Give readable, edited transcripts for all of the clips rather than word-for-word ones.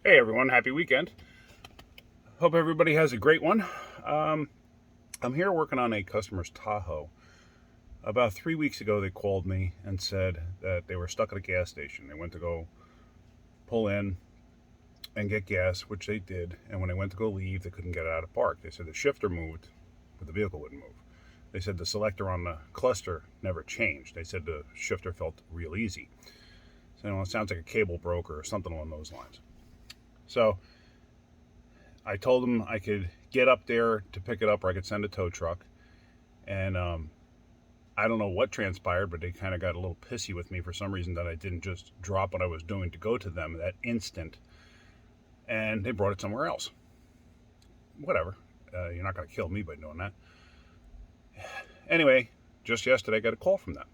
Hey everyone, happy weekend. Hope everybody has a great one. Um, I'm here working on a customer's Tahoe. About 3 weeks ago, they called me and said that they were stuck at a gas station. They went to go pull in and get gas, which they did. And when they went to go leave, they couldn't get it out of park. They said the shifter moved, but the vehicle wouldn't move. They said the selector on the cluster never changed. They said the shifter felt real easy. So it sounds like a cable broke or something along those lines. So I told them I could get up there to pick it up, or I could send a tow truck. And I don't know what transpired, but they kind of got a little pissy with me for some reason that I didn't just drop what I was doing to go to them that instant. And they brought it somewhere else. Whatever. You're not going to kill me by doing that. Anyway, just yesterday I got a call from them.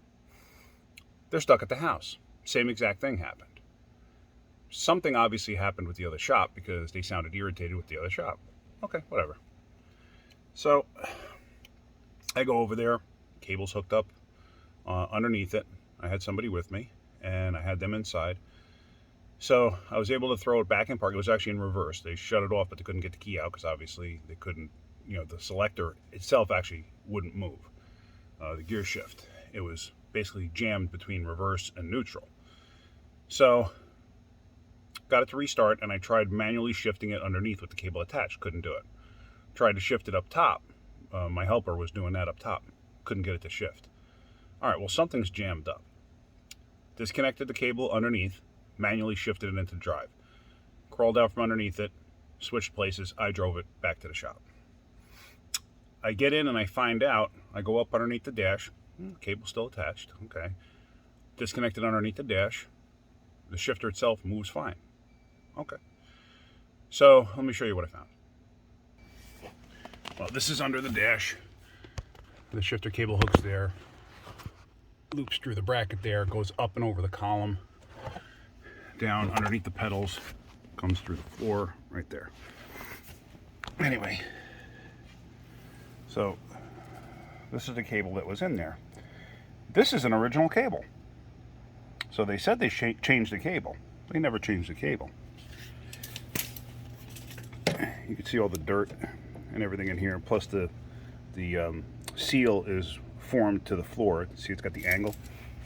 They're stuck at the house. Same exact thing happened. Something obviously happened with the other shop because they sounded irritated with the other shop. Okay, whatever. So I go over there, cable's hooked up underneath it. I had somebody with me, and I had them inside. So I was able to throw it back in park. It was actually in reverse. They shut it off, but they couldn't get the key out because obviously they couldn't, the selector itself actually wouldn't move. The gear shift. It was basically jammed between reverse and neutral. So got it to restart, and I tried manually shifting it underneath with the cable attached. Couldn't do it. Tried to shift it up top. My helper was doing that up top. Couldn't get it to shift. All right, well, something's jammed up. Disconnected the cable underneath, manually shifted it into drive. Crawled out from underneath it, switched places. I drove it back to the shop. I get in and I find out. I go up underneath the dash. Cable's still attached. Okay. Disconnected underneath the dash. The shifter itself moves fine. Okay. So let me show you what I found. Well, this is under the dash. The shifter cable hooks there, loops through the bracket there, goes up and over the column, down underneath the pedals, comes through the floor right there. Anyway, so this is the cable that was in there. This is an original cable. So they said they changed the cable. They never changed the cable. You can see all the dirt and everything in here, plus the seal is formed to the floor. See, it's got the angle.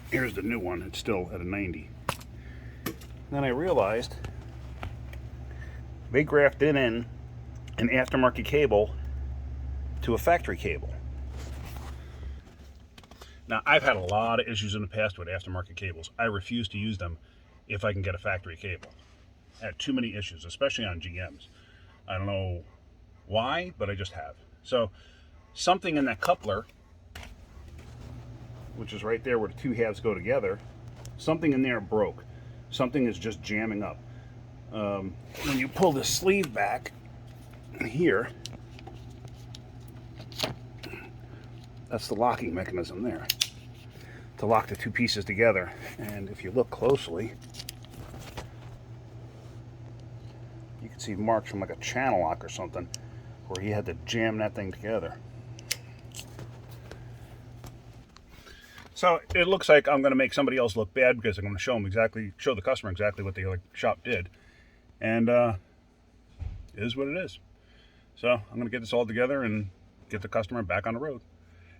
Here's the new one. It's still at a 90. Then I realized they grafted in an aftermarket cable to a factory cable. Now, I've had a lot of issues in the past with aftermarket cables. I refuse to use them if I can get a factory cable. I had too many issues, especially on GMs. I don't know why, but I just have. So something in that coupler, which is right there where the two halves go together, something in there broke. Something is just jamming up. When you pull the sleeve back here, that's the locking mechanism there to lock the two pieces together. And if you look closely, you can see marks from like a channel lock or something where he had to jam that thing together. So it looks like I'm going to make somebody else look bad because I'm going to show the customer exactly what the other shop did. And it is what it is. So I'm going to get this all together and get the customer back on the road.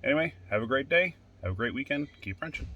Anyway, have a great day. Have a great weekend. Keep wrenching.